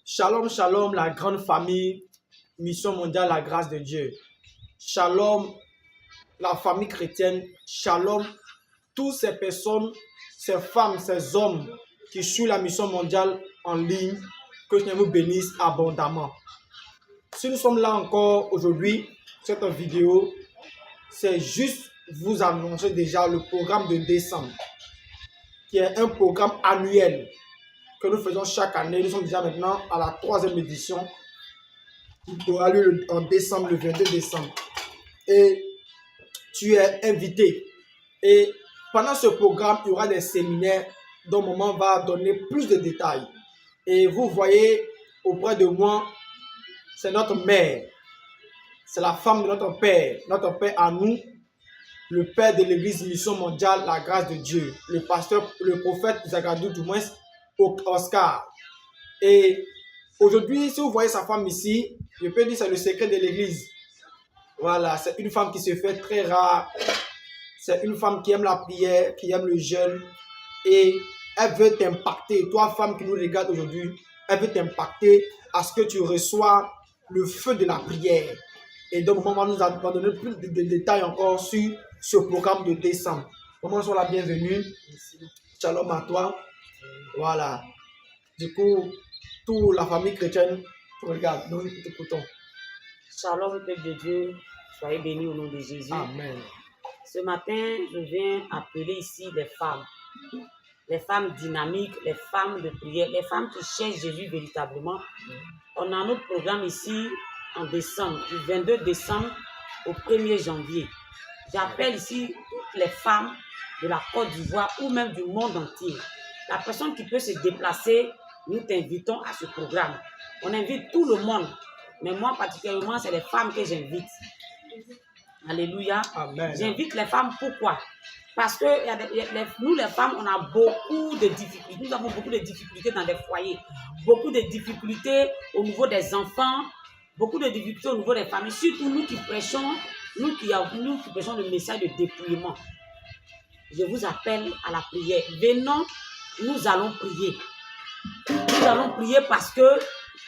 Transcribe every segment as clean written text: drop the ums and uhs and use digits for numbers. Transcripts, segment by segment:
Shalom, shalom, la grande famille, Mission mondiale, la grâce de Dieu. Shalom, la famille chrétienne. Shalom, toutes ces personnes, ces femmes, ces hommes qui suivent la mission mondiale en ligne. Que Dieu vous bénisse abondamment. Si nous sommes là encore aujourd'hui, cette vidéo, c'est juste vous annoncer déjà le programme de décembre, qui est un programme annuel que nous faisons chaque année. Nous sommes déjà maintenant à la 3e édition qui aura lieu en décembre, le 22 décembre. Et tu es invité. Et pendant ce programme, il y aura des séminaires dont maman va donner plus de détails. Et vous voyez auprès de moi, c'est notre mère. C'est la femme de notre père à nous, le père de l'église Mission mondiale, la grâce de Dieu, le pasteur, le prophète Zagadou, du moins Oscar. Et aujourd'hui, si vous voyez sa femme ici, je peux dire que c'est le secret de l'église. Voilà, c'est une femme qui se fait très rare. C'est une femme qui aime la prière, qui aime le jeûne. Et elle veut t'impacter. Toi, femme qui nous regarde aujourd'hui, elle veut t'impacter à ce que tu reçois le feu de la prière. Et donc, maman nous a donné plus de détails encore sur ce programme de décembre. Maman, sois la bienvenue. Shalom à toi. Voilà. Du coup, toute la famille chrétienne, regarde, nous t'écoutons. Shalom, peuple de Dieu. Soyez bénis au nom de Jésus. Amen. Ce matin, je viens appeler ici les femmes dynamiques, les femmes de prière, les femmes qui cherchent Jésus véritablement. On a notre programme ici en décembre, du 22 décembre au 1er janvier. J'appelle ici toutes les femmes de la Côte d'Ivoire ou même du monde entier. La personne qui peut se déplacer, nous t'invitons à ce programme. On invite tout le monde, mais moi particulièrement, c'est les femmes que j'invite. Alléluia. Amen. J'invite les femmes, pourquoi? Parce que nous, les femmes, on a beaucoup de difficultés. Nous avons beaucoup de difficultés dans les foyers, beaucoup de difficultés au niveau des enfants, beaucoup de difficultés au niveau des familles. Surtout nous qui prêchons, nous qui prêchons le message de dépouillement. Je vous appelle à la prière. Venons, nous allons prier. Nous allons prier parce que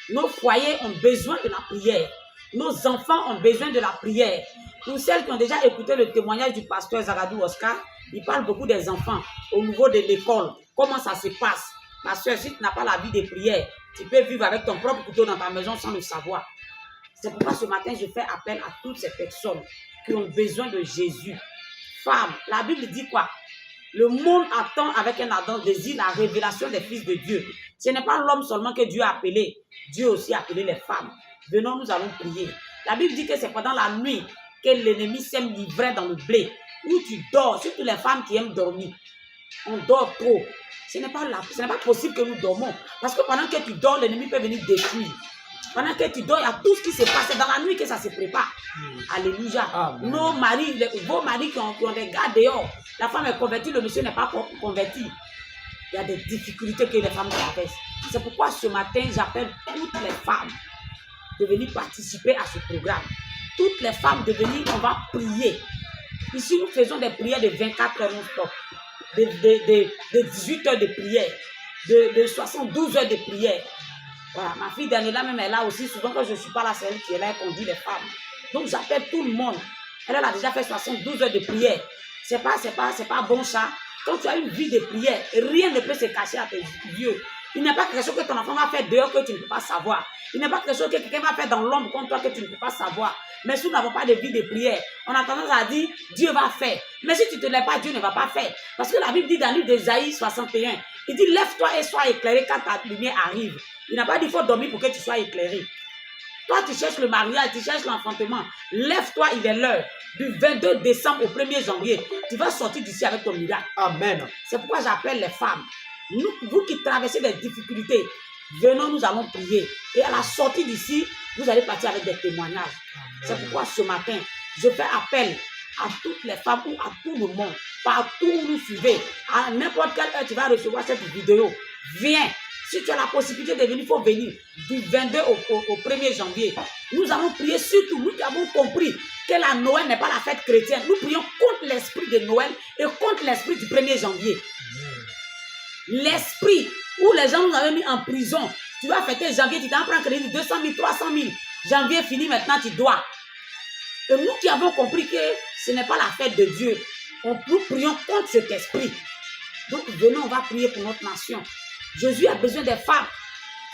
nos foyers ont besoin de la prière. Nos enfants ont besoin de la prière. Pour celles qui ont déjà écouté le témoignage du pasteur Zagadou Oscar, il parle beaucoup des enfants au niveau de l'école. Comment ça se passe? Parce que si tu n'as pas la vie de prière, tu peux vivre avec ton propre couteau dans ta maison sans le savoir. C'est pourquoi ce matin, je fais appel à toutes ces personnes qui ont besoin de Jésus. Femmes, la Bible dit quoi? Le monde attend avec un ardent désir la révélation des fils de Dieu. Ce n'est pas l'homme seulement que Dieu a appelé. Dieu aussi a appelé les femmes. Venons, nous allons prier. La Bible dit que c'est pendant la nuit que l'ennemi sème l'ivraie dans le blé. Où tu dors, surtout les femmes qui aiment dormir. On dort trop. Ce n'est pas possible que nous dormons. Parce que pendant que tu dors, l'ennemi peut venir détruire. Pendant que tu dors, il y a tout ce qui se passe. C'est dans la nuit que ça se prépare. Alléluia. Amen. Nos maris, vos maris qui ont des gars dehors, la femme est convertie, le monsieur n'est pas converti. Il y a des difficultés que les femmes traversent. C'est pourquoi ce matin, j'appelle toutes les femmes de venir participer à ce programme. Toutes les femmes de venir, on va prier. Ici, nous faisons des prières de 24 heures non-stop, de 18 heures de prière, de 72 heures de prière. Voilà, ma fille Daniela, même elle est là aussi. Souvent, quand je ne suis pas là, c'est elle qui est là, elle conduit les femmes. Donc, j'appelle tout le monde. Elle a déjà fait 72 heures de prière. C'est pas bon ça. Quand tu as une vie de prière, rien ne peut se cacher à tes yeux. Il n'est pas quelque chose que ton enfant va faire dehors que tu ne peux pas savoir. Il n'est pas quelque chose que quelqu'un va faire dans l'ombre contre toi que tu ne peux pas savoir. Mais si nous n'avons pas de vie de prière, on a tendance à dire Dieu va faire. Mais si tu ne te lèves pas, Dieu ne va pas faire. Parce que la Bible dit dans le livre d'Ésaïe 61, il dit lève-toi et sois éclairé quand ta lumière arrive. Il n'a pas dit il faut dormir pour que tu sois éclairé. Toi, tu cherches le mariage, tu cherches l'enfantement. Lève-toi, il est l'heure. Du 22 décembre au 1er janvier, tu vas sortir d'ici avec ton miracle. Amen. C'est pourquoi j'appelle les femmes. Vous qui traversez des difficultés, venons, nous allons prier. Et à la sortie d'ici, vous allez partir avec des témoignages. C'est pourquoi ce matin, je fais appel à toutes les femmes ou à tout le monde, partout où nous suivez. À n'importe quelle heure, tu vas recevoir cette vidéo. Viens. Si tu as la possibilité de venir, il faut venir du 22 au 1er janvier. Nous allons prier surtout, nous qui avons compris que la Noël n'est pas la fête chrétienne. Nous prions contre l'esprit de Noël et contre l'esprit du 1er janvier. L'esprit où les gens nous avaient mis en prison Tu vas fêter janvier, tu t'en prends crédit 200 000, 300 000. Janvier fini, maintenant tu dois. Et nous qui avons compris que ce n'est pas la fête de Dieu, nous prions contre cet esprit. Donc venons, on va prier pour notre nation. Jésus a besoin des femmes.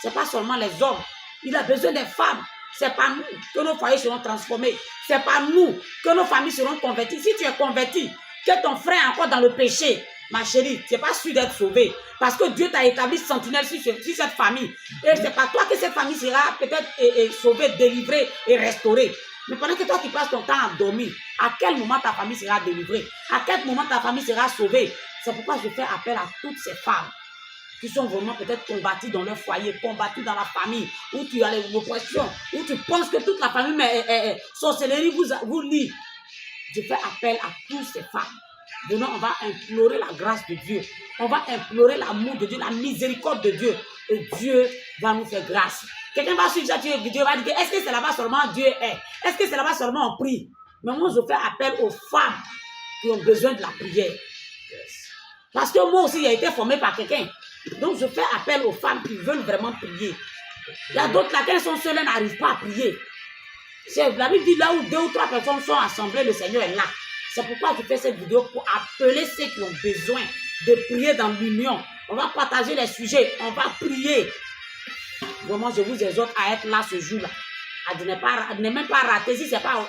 Ce n'est pas seulement les hommes. Il a besoin des femmes. Ce n'est pas nous que nos foyers seront transformés. Ce n'est pas nous que nos familles seront converties. Si tu es converti, que ton frère est encore dans le péché, ma chérie, tu n'es pas sûr d'être sauvé. Parce que Dieu t'a établi sentinelle sur cette famille. Et ce n'est pas toi que cette famille sera peut-être sauvée, délivrée et restaurée. Mais pendant que toi tu passes ton temps à dormir, à quel moment ta famille sera délivrée? À quel moment ta famille sera sauvée? C'est pourquoi je fais appel à toutes ces femmes qui sont vraiment peut-être combattues dans leur foyer, combattues dans la famille, où tu as les oppressions, où tu penses que toute la famille sorcellerie vous lie. Je fais appel à toutes ces femmes. Venons, on va implorer la grâce de Dieu. On va implorer l'amour de Dieu, la miséricorde de Dieu. Et Dieu va nous faire grâce. Quelqu'un va suivre cette vidéo et va dire, est-ce que c'est là-bas seulement Dieu est? Est-ce que c'est là-bas seulement on prie? Mais moi, je fais appel aux femmes qui ont besoin de la prière. Yes. Parce que moi aussi, j'ai été formé par quelqu'un. Donc, je fais appel aux femmes qui veulent vraiment prier. Il y a d'autres là, qui sont seules, elles n'arrivent pas à prier. La Bible dit là où 2 ou 3 personnes sont assemblées, le Seigneur est là. C'est pourquoi je fais cette vidéo pour appeler ceux qui ont besoin de prier dans l'union. On va partager les sujets, on va prier. Vraiment, je vous exhorte à être là ce jour-là. À ne même pas rater si ce n'est pas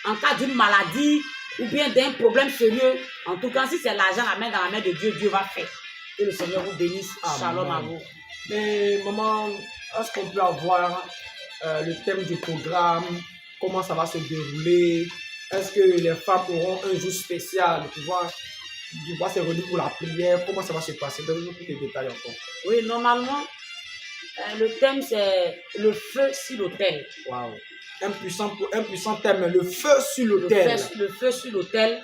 en cas d'une maladie ou bien d'un problème sérieux. En tout cas, si c'est l'argent dans la main de Dieu, Dieu va faire. Que le Seigneur vous bénisse. Amen. Shalom à vous. Mais maman, est-ce qu'on peut avoir le thème du programme? Comment ça va se dérouler? Est-ce que les femmes auront un jour spécial de pouvoir se réunir pour la prière? Comment ça va se passer? Donnez-nous tous les détails encore. Oui, normalement, le thème c'est le feu sur l'autel. Waouh! Un puissant thème, le feu sur l'autel. Le feu sur l'autel.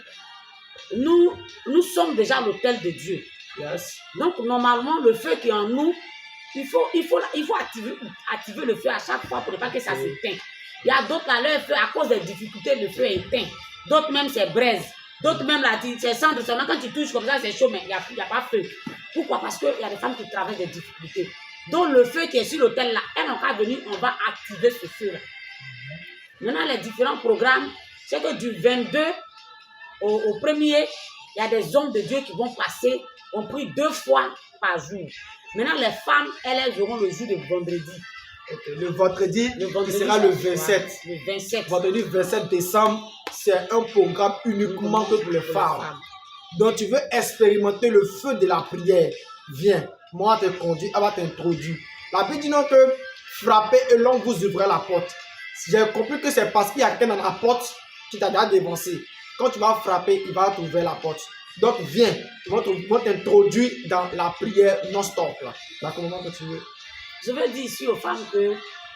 Nous sommes déjà l'autel de Dieu. Yes. Donc, normalement, le feu qui est en nous, il faut activer le feu à chaque fois pour ne pas que ça s'éteigne. Il y a d'autres là, leur feu, à cause des difficultés, le feu est éteint. D'autres même, c'est braise. D'autres même, là, c'est cendre seulement. Quand tu touches comme ça, c'est chaud, mais il n'y a pas feu. Pourquoi? Parce qu'il y a des femmes qui traversent des difficultés. Donc, le feu qui est sur l'autel là, elles n'ont qu'à venir, on va activer ce feu-là. Maintenant, les différents programmes, c'est que du 22 au 1er, il y a des hommes de Dieu qui vont passer. On prie 2 fois par jour. Maintenant, les femmes, elles auront le jour de vendredi. Okay. Le vendredi qui sera le 27. Le 27. Vendredi 27 décembre, c'est un programme uniquement pour les femmes. Donc, tu veux expérimenter le feu de la prière. Viens, moi, te conduis, elle va t'introduire. La Bible dit non que frappez et l'on vous ouvrira la porte. J'ai compris que c'est parce qu'il y a quelqu'un dans la porte qui t'a déjà dévancé. Quand tu vas frapper, il va t'ouvrir la porte. Donc, viens, ils vont t'introduire dans la prière non-stop. D'accord, comment tu veux? Je veux dire ici aux femmes que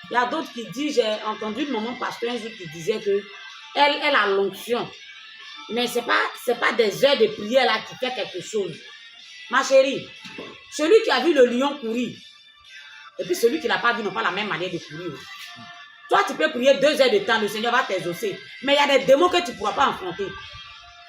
il y a d'autres qui disent, j'ai entendu une maman pasteur un jour qui disait que elle a l'onction. Mais ce n'est pas des heures de prière là qui fait quelque chose. Ma chérie, celui qui a vu le lion courir, et puis celui qui ne l'a pas vu n'a pas la même manière de courir. Toi, tu peux prier 2 heures de temps, le Seigneur va t'exaucer. Mais il y a des démons que tu ne pourras pas affronter.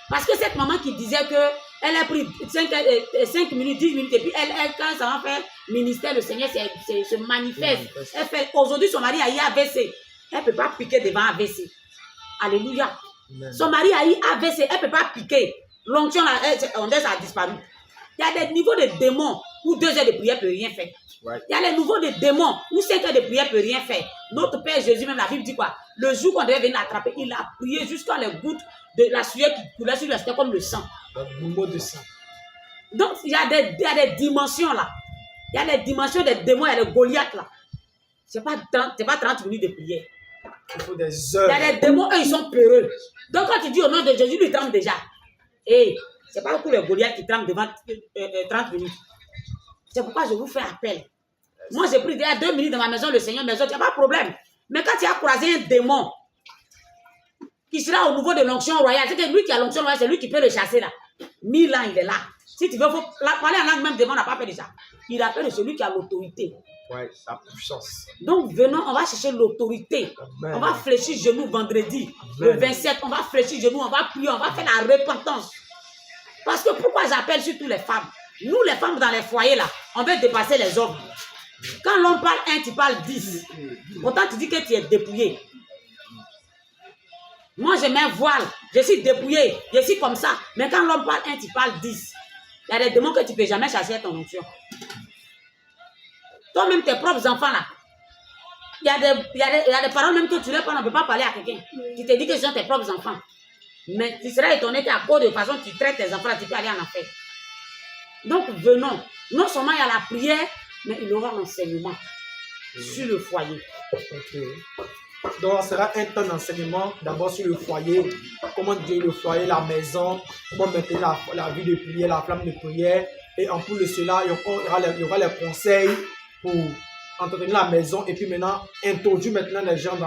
Parce que cette maman qui disait qu'elle a pris 5 minutes, 10 minutes, et puis elle quand ça va faire ministère, le Seigneur se manifeste. Elle fait, aujourd'hui, son mari a eu AVC. Elle ne peut pas piquer devant AVC. Alléluia. Amen. Son mari a eu AVC. Elle ne peut pas piquer. L'onction, on a disparu. Il y a des niveaux de démons où 2 heures de prière ne peut rien faire. Right. Il y a les niveaux de démons où 5 heures de prière ne peut rien faire. Notre Père Jésus, même la Bible dit quoi? Le jour qu'on devait venir l'attraper, il a prié jusqu'à les gouttes de la sueur qui coulait sur lui, c'était comme le sang. Le mouvement de sang. Donc, il y a des dimensions là. Il y a les dimensions des démons, il y a les Goliaths là. Ce n'est pas 30 minutes de prière. Il faut des heures. Il y a des démons, eux, ils sont peureux. Donc, quand tu dis au nom de Jésus, lui, il tremble déjà. Et ce n'est pas tous les Goliaths qui tremblent devant 30 minutes. C'est pourquoi je vous fais appel. Moi, j'ai pris déjà 2 minutes dans ma maison, le Seigneur, mais il n'y a pas de problème. Mais quand tu as croisé un démon qui sera au niveau de l'onction royale, c'est que lui qui a l'onction royale, c'est lui qui peut le chasser là. 1000 ans, il est là. Si tu veux parler en langue, même démon n'a pas peur de ça. Il a peur de celui qui a l'autorité. Oui, la puissance. Donc, venons, on va chercher l'autorité. On va fléchir genoux vendredi, le 27. On va fléchir genoux, on va prier, on va faire la repentance. Parce que pourquoi j'appelle surtout les femmes? Nous, les femmes dans les foyers, là, on veut dépasser les hommes. Quand l'homme parle 1, tu parles 10. Pourtant, tu dis que tu es dépouillé. Moi, je mets un voile, je suis dépouillé, je suis comme ça. Mais quand l'homme parle 1, tu parles 10. Il y a des démons que tu ne peux jamais chasser à ton onction. Toi-même, tes propres enfants là. Il y a des parents même que tu leur parles, on ne peut pas parler à quelqu'un. Tu te dis que ce sont tes propres enfants. Mais tu seras étonné qu'à cause de façon tu traites tes enfants là, tu peux aller en enfer. Donc venons. Non seulement il y a la prière, mais il y aura l'enseignement sur le foyer. Ok. Donc, ce sera un temps d'enseignement d'abord sur le foyer, comment diriger le foyer, la maison, comment maintenir la vie de prière, la flamme de prière. Et en plus de cela, il y aura les conseils pour entretenir la maison et puis maintenant introduire maintenant les gens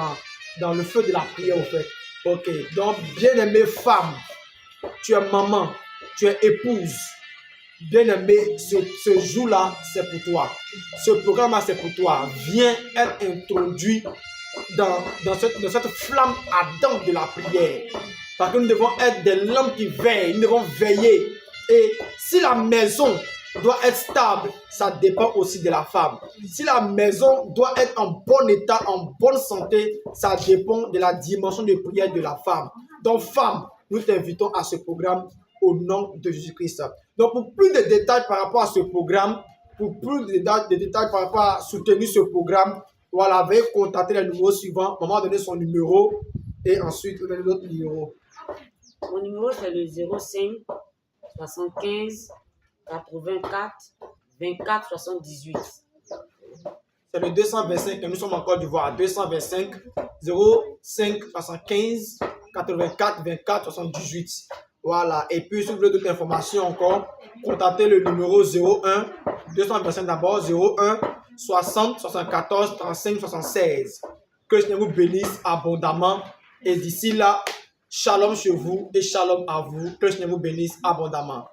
dans le feu de la prière au fait. Ok, donc bien-aimée femme, tu es maman, tu es épouse. Bien-aimé, ce jour-là, c'est pour toi. Ce programme-là, c'est pour toi. Viens être introduit dans cette flamme ardente de la prière. Parce que nous devons être des lampes qui veillent. Nous devons veiller. Et si la maison doit être stable, ça dépend aussi de la femme. Si la maison doit être en bon état, en bonne santé, ça dépend de la dimension de prière de la femme. Donc, femme, nous t'invitons à ce programme au nom de Jésus-Christ. Donc, pour plus de détails par rapport à ce programme, pour plus de détails par rapport à soutenir ce programme, voilà, veuillez contacter les numéros suivants. Maman a donné son numéro et ensuite vous donnez l'autre numéro. Mon numéro c'est le 05 75 84 24 78. C'est le 225 et nous sommes en Côte d'Ivoire. 225 05 75 84 24 78. Voilà. Et puis, si vous voulez d'autres informations encore, contactez le numéro 01 225 d'abord 01 60 74 35 76. Que le Seigneur vous bénisse abondamment. Et d'ici là, shalom chez vous et shalom à vous. Que le Seigneur vous bénisse abondamment.